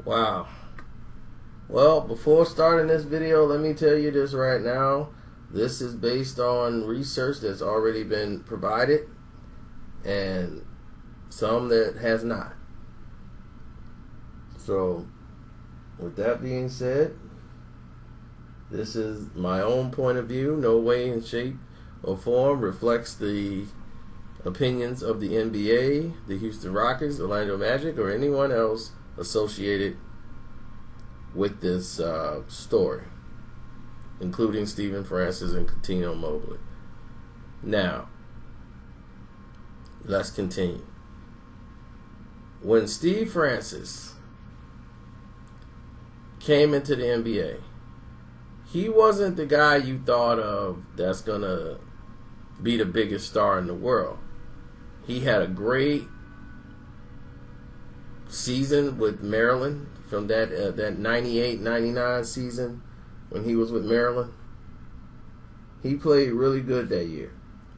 Wow. Well, before starting this video, let me tell you this right now. This is based on research that's already been provided and some that has not. So, with that being said, this is my own point of view. No way in shape or form reflects the opinions of the NBA, the Houston Rockets, Orlando Magic, or anyone else associated with this story, including Stephen Francis and Cuttino Mobley. Now, let's continue. When Steve Francis came into the NBA, he wasn't the guy you thought of that's going to be the biggest star in the world. He had a great season with Maryland from that 98-99 season when he was with Maryland. He played really good that year.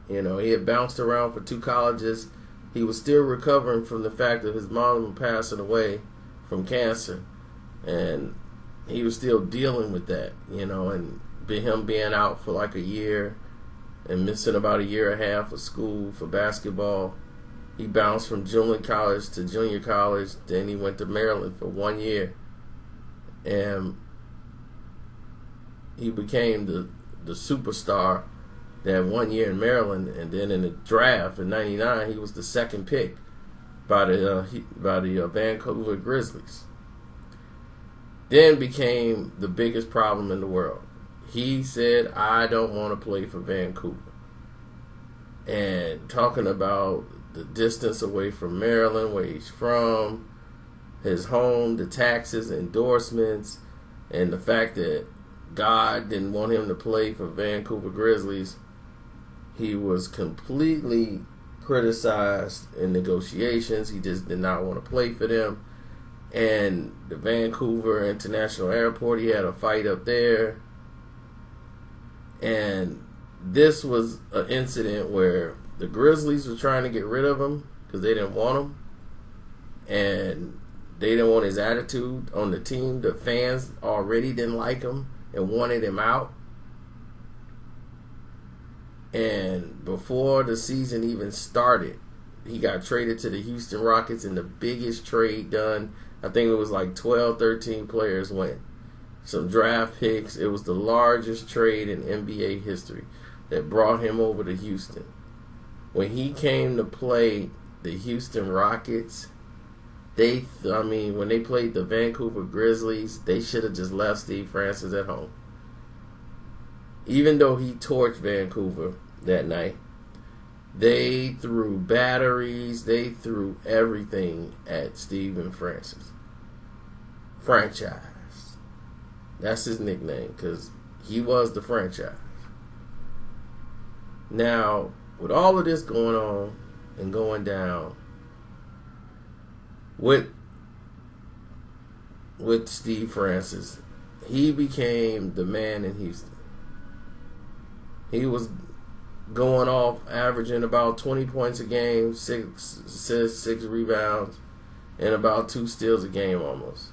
You know, he had bounced around for 2 colleges. He was still recovering from the fact of his mom passing away from cancer. And he was still dealing with that, you know, and him being out for like a year and missing about a year and a half of school for basketball. He bounced from junior college to junior college. Then he went to Maryland for 1 year. And he became the superstar that 1 year in Maryland. And then in the draft in '99, he was the second pick by the Vancouver Grizzlies. Then became the biggest problem in the world. He said, I don't want to play for Vancouver. And talking about the distance away from Maryland, where he's from, his home, the taxes, endorsements, and the fact that God didn't want him to play for Vancouver Grizzlies. He was completely criticized in negotiations. He just did not want to play for them. And the Vancouver International Airport, he had a fight up there. And this was an incident where the Grizzlies were trying to get rid of him because they didn't want him. And they didn't want his attitude on the team. The fans already didn't like him and wanted him out. And before the season even started, he got traded to the Houston Rockets in the biggest trade done. I think it was like 12, 13 players went. Some draft picks. It was the largest trade in NBA history that brought him over to Houston. When he came to play the Houston Rockets, when they played the Vancouver Grizzlies, they should have just left Steve Francis at home. Even though he torched Vancouver that night, they threw batteries, they threw everything at Stephen Francis. Franchise. That's his nickname, because he was the franchise. Now, with all of this going on and going down with Steve Francis, he became the man in Houston. He was going off, averaging about 20 points a game, 6 assists, 6 rebounds, and about 2 steals a game almost.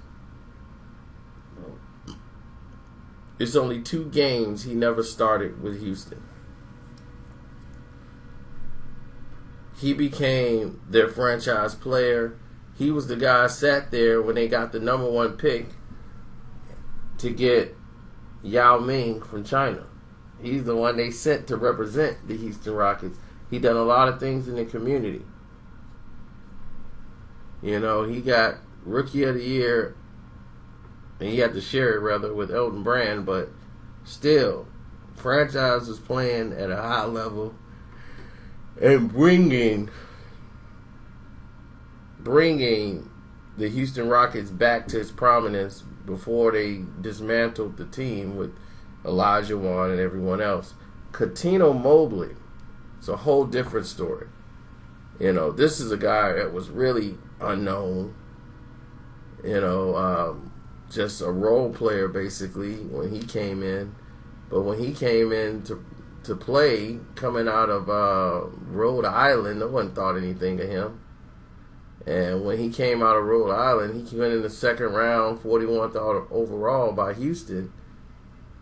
It's only 2 games he never started with Houston. He became their franchise player. He was the guy sat there when they got the number 1 pick to get Yao Ming from China. He's the one they sent to represent the Houston Rockets. He done a lot of things in the community. You know, he got Rookie of the Year, and he had to share it rather with Elton Brand, but still, franchise was playing at a high level and bringing the Houston Rockets back to its prominence before they dismantled the team with Elijah Wan and everyone else. Cuttino Mobley, it's a whole different story. You know, this is a guy that was really unknown. You know, just a role player basically when he came in. But when he came in to play, coming out of Rhode Island, no one thought anything of him. And when he came out of Rhode Island, he went in the second round, 41th overall by Houston.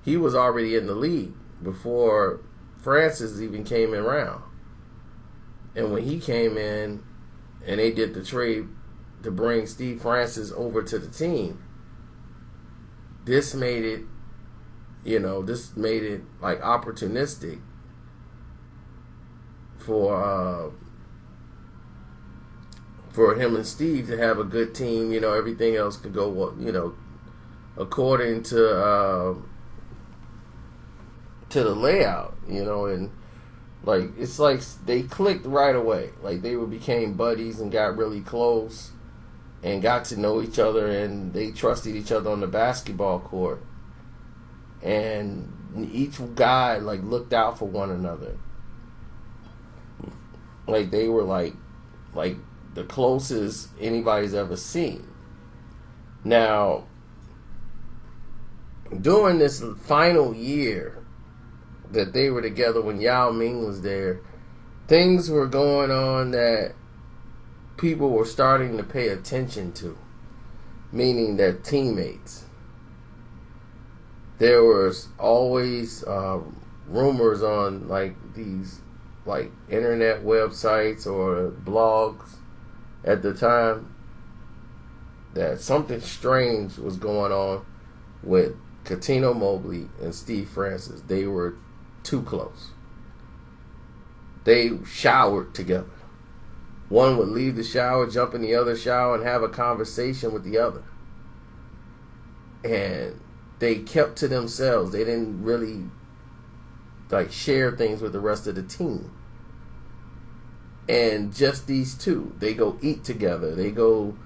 He was already in the league before Francis even came in round. And when he came in and they did the trade to bring Steve Francis over to the team, this made it, like opportunistic for him and Steve to have a good team. Everything else could go, according to the layout, and like it's like they clicked right away. Like they became buddies and got really close and got to know each other, and they trusted each other on the basketball court. And each guy like looked out for one another. Like they were like the closest anybody's ever seen. Now, during this final year that they were together when Yao Ming was there, things were going on that people were starting to pay attention to, meaning their teammates. There was always rumors on like these like internet websites or blogs at the time that something strange was going on with Cuttino Mobley and Steve Francis. They were too close. They showered together. One would leave the shower, jump in the other shower, and have a conversation with the other. And they kept to themselves. They didn't really like share things with the rest of the team. And just these two, they go eat together. They go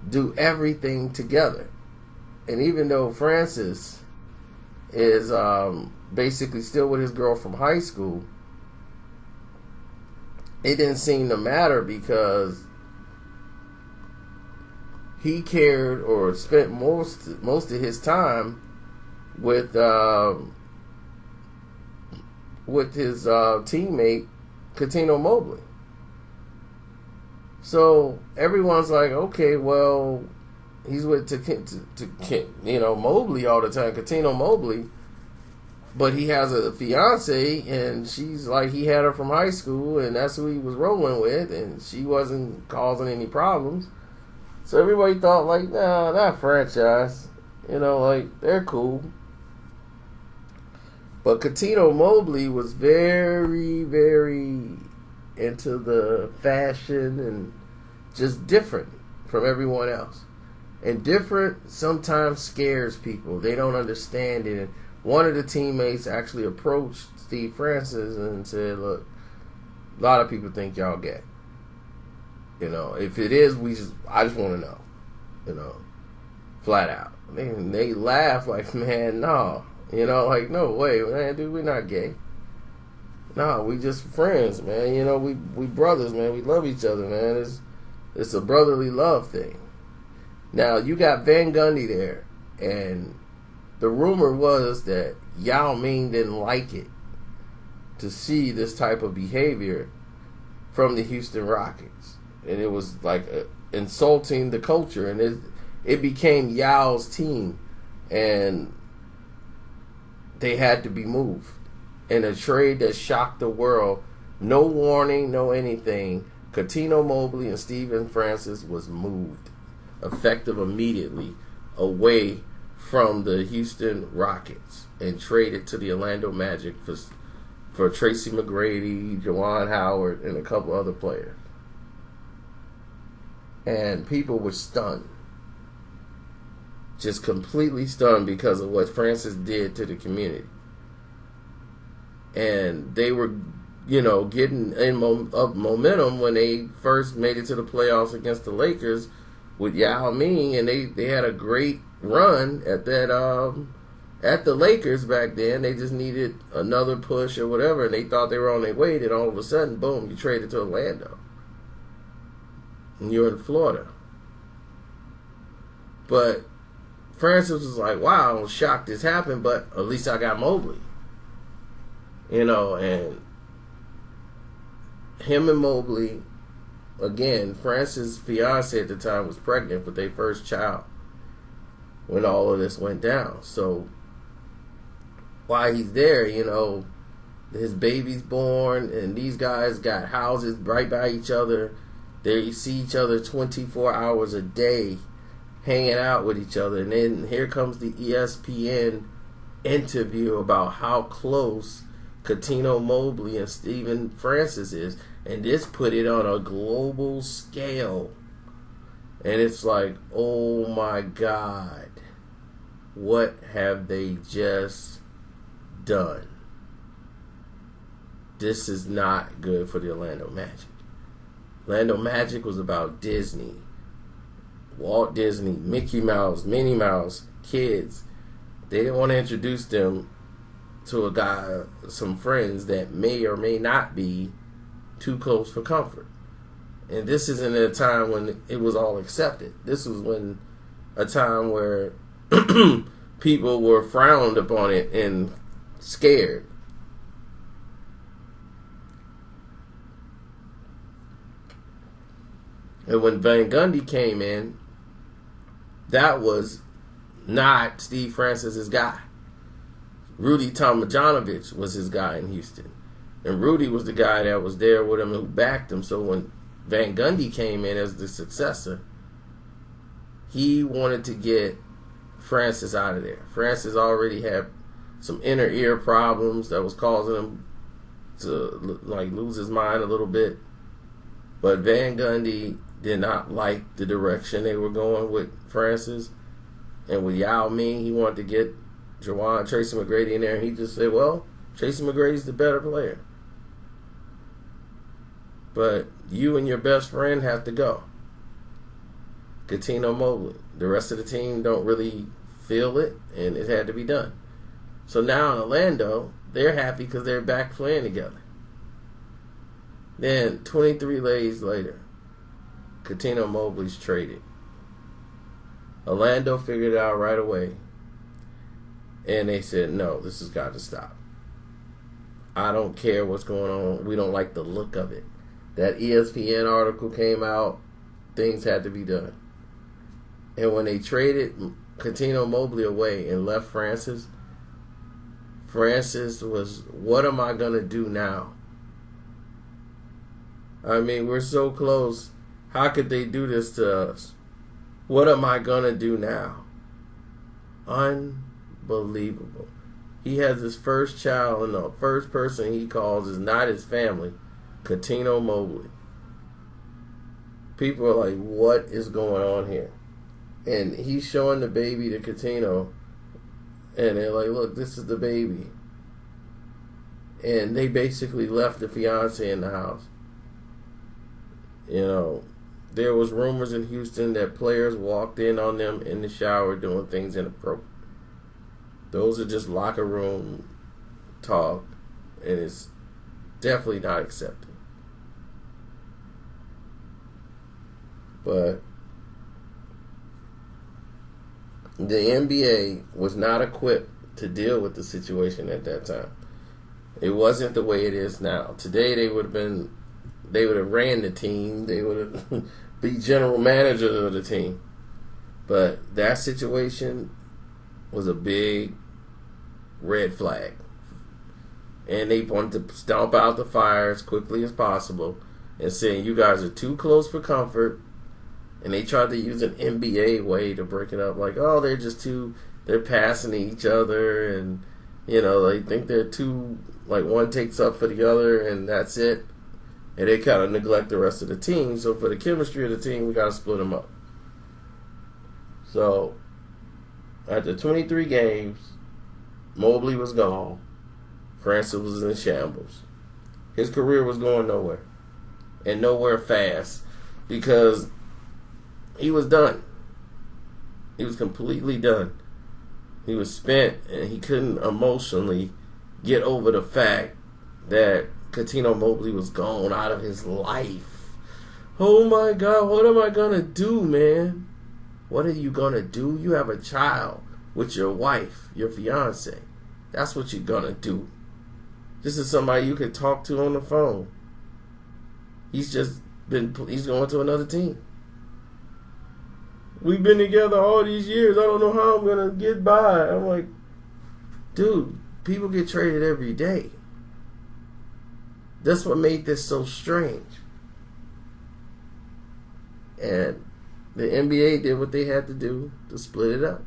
do everything together. And even though Francis is basically still with his girl from high school, it didn't seem to matter because he cared or spent most of his time with his teammate Cuttino Mobley. So everyone's like, okay, well, he's with Mobley all the time, Cuttino Mobley, but he has a fiance, and she's like, he had her from high school, and that's who he was rolling with, and she wasn't causing any problems. So everybody thought like, nah, that franchise, like they're cool. But Cuttino Mobley was very, very into the fashion and just different from everyone else. And different sometimes scares people. They don't understand it. And one of the teammates actually approached Steve Francis and said, look, a lot of people think y'all gay. If it is, I just want to know. Flat out. They laugh like, man, no. Like, no way, man, dude, we're not gay. No, we just friends, man. We brothers, man. We love each other, man. It's a brotherly love thing. Now, you got Van Gundy there, and the rumor was that Yao Ming didn't like it to see this type of behavior from the Houston Rockets. And it was like insulting the culture, and it became Yao's team, and they had to be moved. In a trade that shocked the world, no warning, no anything, Cuttino Mobley and Steven Francis was moved, effective immediately, away from the Houston Rockets and traded to the Orlando Magic for Tracy McGrady, Juwan Howard, and a couple other players. And people were stunned. Just completely stunned because of what Francis did to the community. And they were, getting up momentum when they first made it to the playoffs against the Lakers with Yao Ming, and they had a great run at that at the Lakers back then. They just needed another push or whatever, and they thought they were on their way. Then all of a sudden, boom, you traded to Orlando, and you're in Florida. But Francis was like, wow, I was shocked this happened, but at least I got Mobley. And him and Mobley again, Francis' fiance at the time was pregnant with their first child when all of this went down. So while he's there, his baby's born, and these guys got houses right by each other. They see each other 24 hours a day, hanging out with each other. And then here comes the ESPN interview about how close Cuttino, Mobley, and Stephen Francis is. And this put it on a global scale. And it's like, oh my God, what have they just done? This is not good for the Orlando Magic. Orlando Magic was about Disney, Walt Disney, Mickey Mouse, Minnie Mouse, kids. They didn't want to introduce them to a guy, some friends that may or may not be too close for comfort. And this isn't a time when it was all accepted. This was when a time where people were frowned upon it and scared. And when Van Gundy came in, that was not Steve Francis' guy. Rudy Tomjanovich was his guy in Houston. And Rudy was the guy that was there with him and who backed him. So when Van Gundy came in as the successor, he wanted to get Francis out of there. Francis already had some inner ear problems that was causing him to lose his mind a little bit. But Van Gundy did not like the direction they were going with Francis. And with Yao Ming, he wanted to get Tracy McGrady in there. And he just said, well, Tracy McGrady's the better player. But you and your best friend have to go. Cuttino, Mobley. The rest of the team don't really feel it, and it had to be done. So now in Orlando, they're happy because they're back playing together. Then 23 days later, Cuttino, Mobley's traded. Orlando figured it out right away. And they said, no, this has got to stop. I don't care what's going on. We don't like the look of it. That ESPN article came out. Things had to be done. And when they traded Cuttino, Mobley away and left Francis was, what am I going to do now? I mean, we're so close. How could they do this to us? What am I going to do now? Unbelievable. He has his first child, and the first person he calls is not his family, Cuttino, Mobley. People are like, what is going on here? And he's showing the baby to Cuttino, and they're like, look, this is the baby. And they basically left the fiance in the house. There was rumors in Houston that players walked in on them in the shower doing things inappropriate. Those are just locker room talk, and it's definitely not accepted. But the NBA was not equipped to deal with the situation at that time. It wasn't the way it is now. Today they would have ran the team. They would have be general managers of the team. But that situation was a big red flag. And they wanted to stomp out the fire as quickly as possible and saying, you guys are too close for comfort. And they tried to use an NBA way to break it up. Like, oh, they're passing each other. And, they think they're too, one takes up for the other and that's it. And they kind of neglect the rest of the team. So for the chemistry of the team, we got to split them up. So after 23 games, Mobley was gone. Francis was in shambles. His career was going nowhere. And nowhere fast. Because he was done. He was completely done. He was spent, and he couldn't emotionally get over the fact that Cuttino, Mobley was gone out of his life. Oh my God, what am I going to do, man? What are you going to do? You have a child with your wife, your fiance. That's what you're going to do. This is somebody you could talk to on the phone. He's just he's going to another team. We've been together all these years. I don't know how I'm gonna get by. I'm like, dude, people get traded every day. That's what made this so strange. And the NBA did what they had to do to split it up.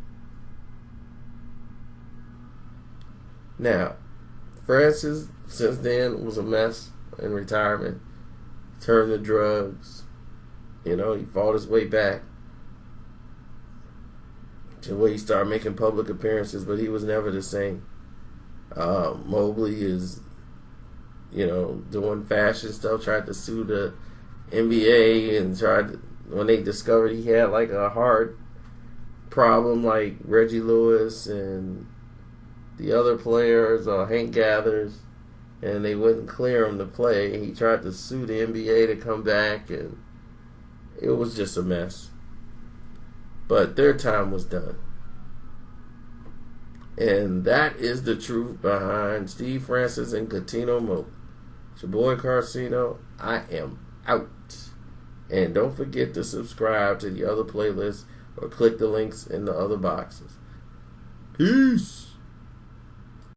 Now, Francis, since then, was a mess in retirement. Turned to drugs. You know, he fought his way back to where he started making public appearances, but he was never the same. Mobley is, you know, doing fashion stuff, tried to sue the NBA and tried to, when they discovered he had like a heart problem like Reggie Lewis and the other players, Hank Gathers, and they wouldn't clear him to play. He tried to sue the NBA to come back, and it was just a mess. But their time was done. And that is the truth behind Steve Francis and Cuttino Mobley. It's your boy Carcino. I am out. And don't forget to subscribe to the other playlists or click the links in the other boxes. Peace.